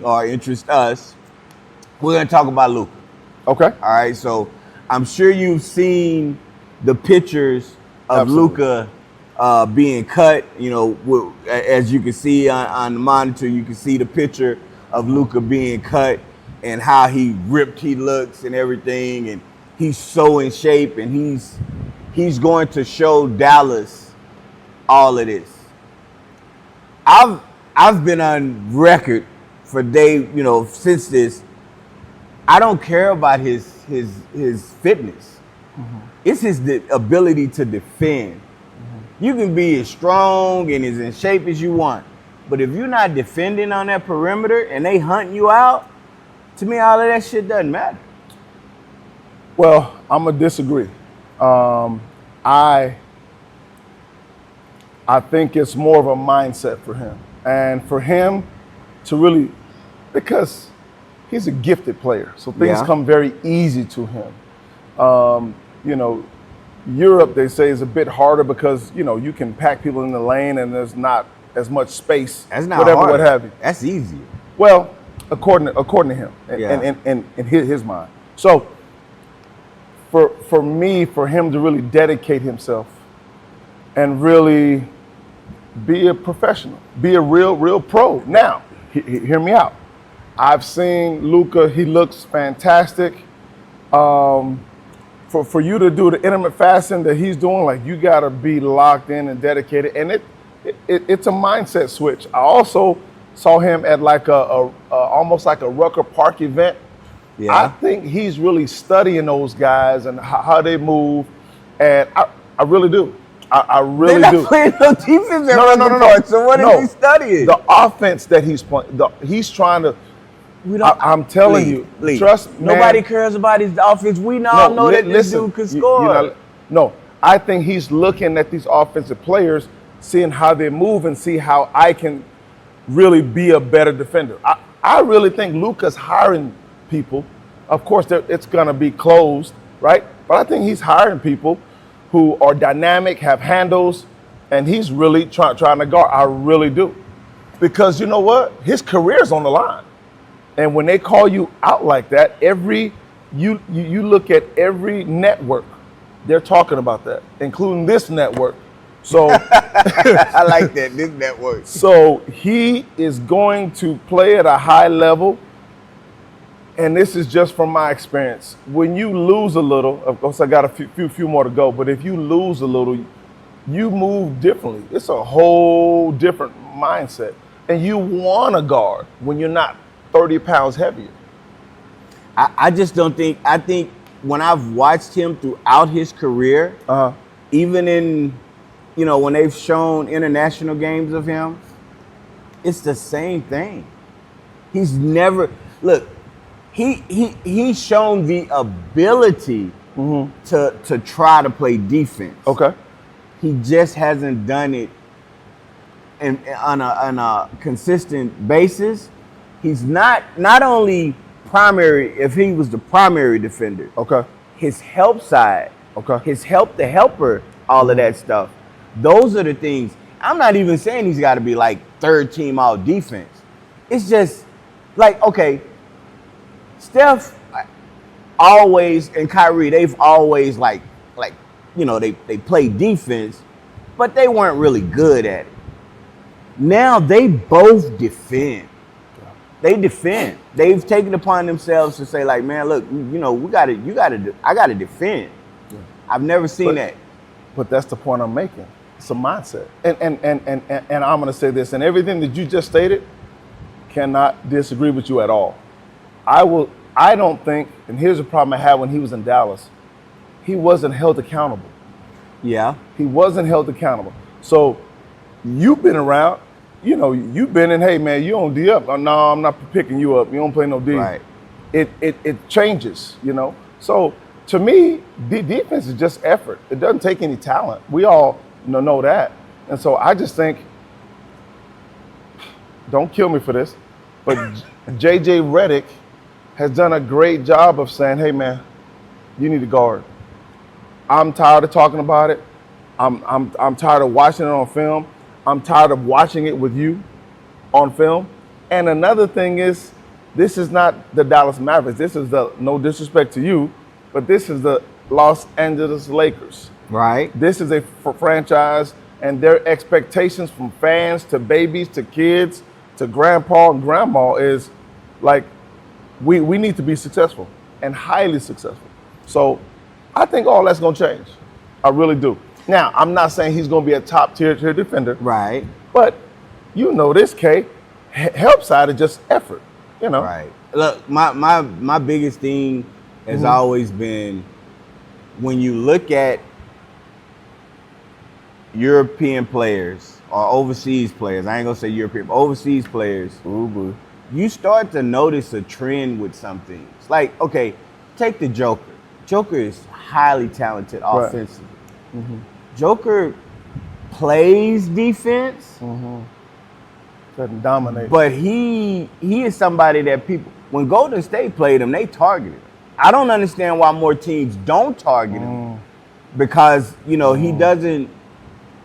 or interest us, we're going to talk about Luka. Okay. All right. So I'm sure you've seen the pictures of Absolutely. Luka being cut. As you can see on the monitor, you can see the picture of Luka being cut and how ripped he looks and everything. And he's so in shape, and he's going to show Dallas all of this. I've been on record for since this. I don't care about his fitness. Mm-hmm. It's his ability to defend. Mm-hmm. You can be as strong and as in shape as you want, but if you're not defending on that perimeter and they hunting you out, to me, all of that shit doesn't matter. Well, I'm gonna disagree. I think it's more of a mindset for him, and for him to really, because he's a gifted player, so things come very easy to him. Europe, they say, is a bit harder because you can pack people in the lane and there's not as much space. That's not hard. What have you. That's easier. Well, according to him, and in his mind. So for me, for him to really dedicate himself and really be a professional, be a real pro. Now, hear me out. I've seen Luka; he looks fantastic. For you to do the intermittent fasting that he's doing, like, you gotta be locked in and dedicated, and it's a mindset switch. I also saw him at like a almost like a Rucker Park event. Yeah. I think he's really studying those guys and how they move, and I really do. I really do. They're not playing no defense at Rucker Park, so what is he studying? The offense that he's playing, he's trying to. I'm telling you, trust me. Nobody cares about his offense. We all know that this dude can score. I think he's looking at these offensive players, seeing how they move and see how I can really be a better defender. I really think Luka's hiring people. Of course, it's going to be closed, right? But I think he's hiring people who are dynamic, have handles, and he's really trying to guard. I really do. Because you know what? His career's on the line. And when they call you out like that, you look at every network, they're talking about that, including this network. So I like that, this network. So he is going to play at a high level. And this is just from my experience. When you lose a little, of course I got a few more to go, but if you lose a little, you move differently. It's a whole different mindset. And you want to guard when you're not 30 pounds heavier. I just don't think, I think when I've watched him throughout his career, even in, when they've shown international games of him, it's the same thing. He's never, look, he's shown the ability to try to play defense. Okay. He just hasn't done it on a consistent basis. He's not only primary, if he was the primary defender. Okay. His help side. Okay. His the helper, all of that stuff. Those are the things. I'm not even saying he's got to be like third team all defense. It's just like, okay, Steph always and Kyrie, they've always they play defense, but they weren't really good at it. Now they both defend. They defend. They've taken upon themselves to say, like, man, look, I gotta defend. Yeah. I've never seen that. But that's the point I'm making. It's a mindset. And I'm gonna say this, and everything that you just stated, cannot disagree with you at all. I don't think, and here's the problem I had when he was in Dallas, he wasn't held accountable. Yeah. He wasn't held accountable. So you've been around, you've been in, hey man, you don't D up. Oh, no, I'm not picking you up. You don't play no D. Right. It changes, So to me, defense is just effort. It doesn't take any talent. We all know that. And so I just think, don't kill me for this, but JJ Redick has done a great job of saying, hey man, you need to guard. I'm tired of talking about it. I'm tired of watching it on film. I'm tired of watching it with you on film. And another thing is, this is not the Dallas Mavericks. This is no disrespect to you, but this is the Los Angeles Lakers. Right. This is a franchise, and their expectations from fans to babies to kids to grandpa and grandma is like, we need to be successful and highly successful. So I think all that's going to change. I really do. Now, I'm not saying he's going to be a top tier defender. Right. But you know this, K, help side is just effort, you know. Right. Look, my biggest thing has always been, when you look at European players or overseas players, I ain't gonna say European, but overseas players, you start to notice a trend with some things. Like, okay, take the Joker. Joker is highly talented offensively. Joker plays defense, Doesn't dominate. but he is somebody that people, when Golden State played him, they targeted him. I don't understand why more teams don't target him, because he doesn't.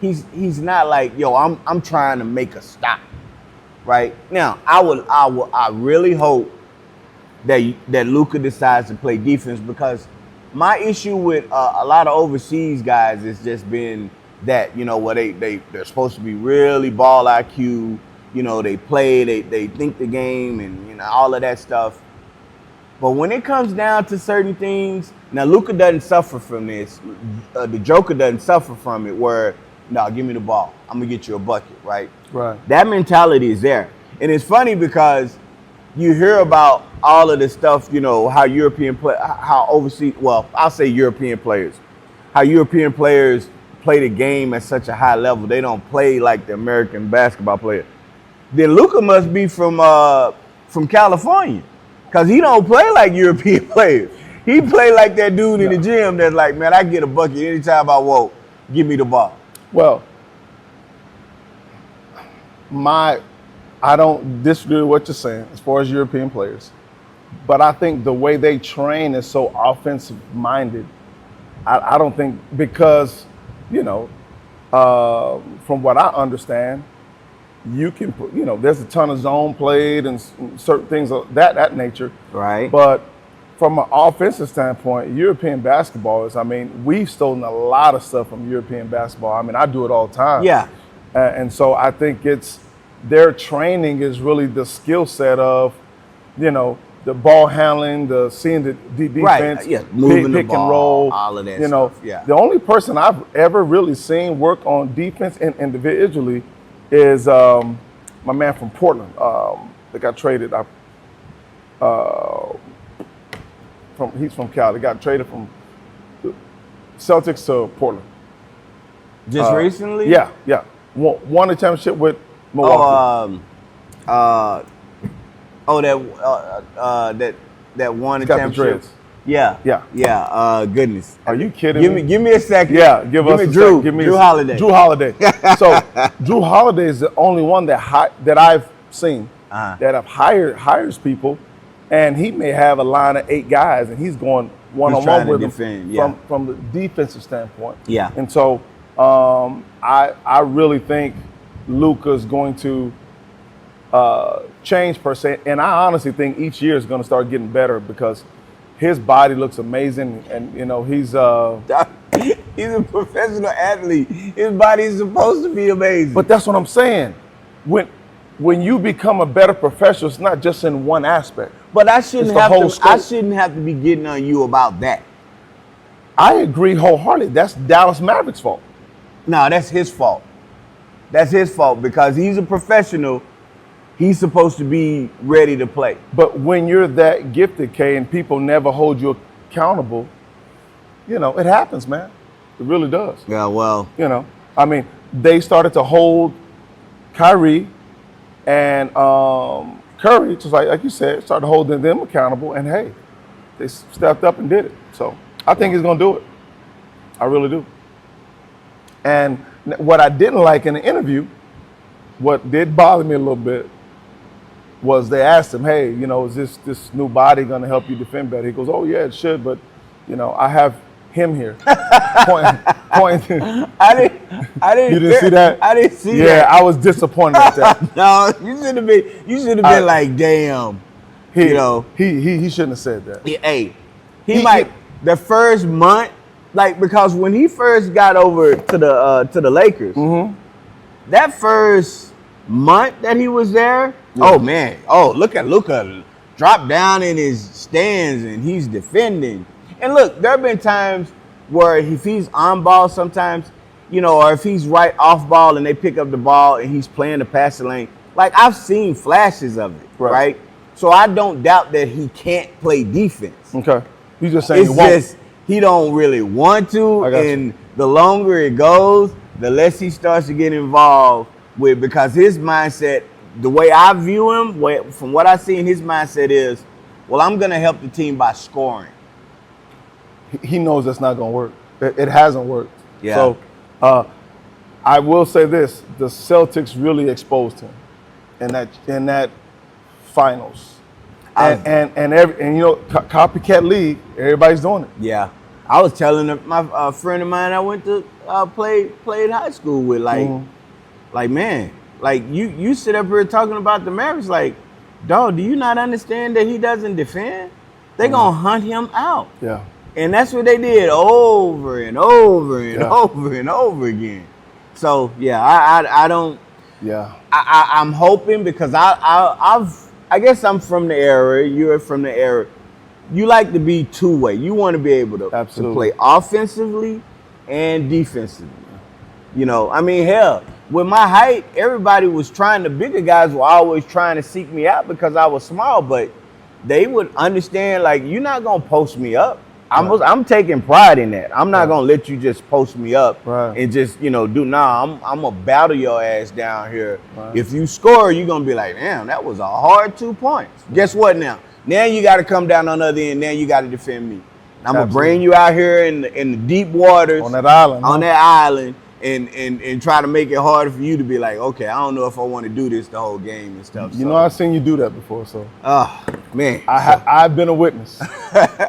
He's not like, yo, I'm trying to make a stop. Right now, I really hope that Luka decides to play defense, because my issue with a lot of overseas guys has just been that they're supposed to be really ball IQ. They play, they think the game, and all of that stuff. But when it comes down to certain things, now Luka doesn't suffer from this. The Joker doesn't suffer from it. Where, no, give me the ball, I'm gonna get you a bucket, right? Right. That mentality is there, and it's funny because you hear about all of this stuff. How European play, how overseas. Well, I'll say European players, how European players play the game at such a high level. They don't play like the American basketball player. Then Luka must be from California, because he don't play like European players. He play like that dude in the gym that's like, man, I get a bucket anytime I want. Give me the ball. Well, I don't disagree with what you're saying as far as European players, but I think the way they train is so offensive minded. I don't think, because, from what I understand, you can put, there's a ton of zone played and certain things of that nature. Right. But from an offensive standpoint, European basketball is, we've stolen a lot of stuff from European basketball. I do it all the time. Yeah. And so I think their training is really the skill set of, the ball handling, the seeing the defense, Right. Yeah. Moving the pick ball, and roll, all of that stuff. Yeah. The only person I've ever really seen work on defense individually is my man from Portland that got traded. He's from Cal. They got traded from the Celtics to Portland. Just recently? Yeah. Won a championship with Milwaukee. That won the Got the championship. dreads. Yeah. Goodness. Are you kidding me? Give me a second. Yeah, give us me a Drew. second. Give me Drew Holiday. Drew Holiday. So Drew Holiday is the only one that I've seen that hires people, and he may have a line of 8 guys, and he's going one-on-one with them from the defensive standpoint. Yeah. And so I really think Luka's going to change per se, and I honestly think each year is going to start getting better, because his body looks amazing, and he's he's a professional athlete. His body is supposed to be amazing. But that's what I'm saying. When you become a better professional, it's not just in one aspect. But I shouldn't have to be getting on you about that. I agree wholeheartedly. That's Dallas Mavericks' fault. No, that's his fault. That's his fault, because he's a professional. He's supposed to be ready to play. But when you're that gifted, K, and people never hold you accountable, it happens, man. It really does. Yeah, well. They started to hold Kyrie and Curry, just like you said, started holding them accountable, and hey, they stepped up and did it. So I think he's going to do it. I really do. And what I didn't like in the interview, what did bother me a little bit, was they asked him, hey, is this new body going to help you defend better? He goes, oh, yeah, it should, but, I have him here. Pointing. I didn't. You didn't see that? I didn't see that. Yeah, I was disappointed at that. No, you should have been. You should have been like, damn. He, you know, he shouldn't have said that. Hey, he might the first month, like because when he first got over to the Lakers, that first month that he was there, oh man, look at Luka drop down in his stands and he's defending. And look, there have been times where if he's on ball sometimes, you know, or if he's right off ball and they pick up the ball and he's playing the passing lane, like I've seen flashes of it, right? So I don't doubt that he can't play defense. Okay. You just saying it's just he don't really want to, and the longer it goes, the less he starts to get involved with, because his mindset, the way I view him, from what I see in his mindset is, well, I'm going to help the team by scoring. He knows that's not going to work. It hasn't worked. Yeah. So I will say this, the Celtics really exposed him in that finals. And you know, copycat league, everybody's doing it. Yeah. I was telling my friend of mine I went to played high school with, like man, like you sit up here talking about the Mavericks, like, dog, do you not understand that he doesn't defend? They're gonna hunt him out. Yeah. And that's what they did over and over and over and over again. So yeah, I don't. Yeah. I'm hoping, because I guess I'm from the era. You're from the era. You like to be two-way. You want to be able to play offensively and defensively. You know, I mean, hell, with my height, everybody was trying. The bigger guys were always trying to seek me out because I was small. But they would understand, like, you're not gonna post me up. I'm taking pride in that. I'm not gonna let you just post me up and just, you know, I'm gonna battle your ass down here. If you score, you're gonna be like, damn, that was a hard 2 points. Guess what now? Now you got to come down on the other end. Now you got to defend me. I'm gonna bring you out here in the deep waters on that island, and try to make it harder for you to be like, okay, I don't know if I want to do this the whole game and stuff. You know, I've seen you do that before, so. Man, I've been a witness.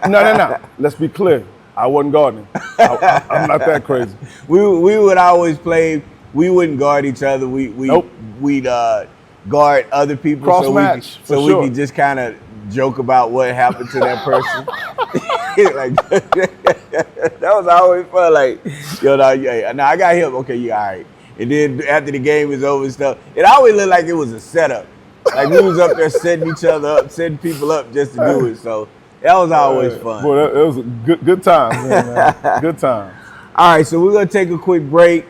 No. Let's be clear. I wasn't guarding. I'm not that crazy. We would always play. We wouldn't guard each other. We'd guard other people. Cross match. We could just kind of joke about what happened to that person. Like, that was always fun. Like, yo, now I got him. Okay, you all right? And then after the game is over and stuff, it always looked like it was a setup. Like we was up there setting each other up, setting people up just to do it. So that was always fun. Boy, it was a good time, man. Good time. All right, so we're gonna take a quick break,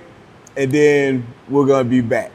and then we're gonna be back.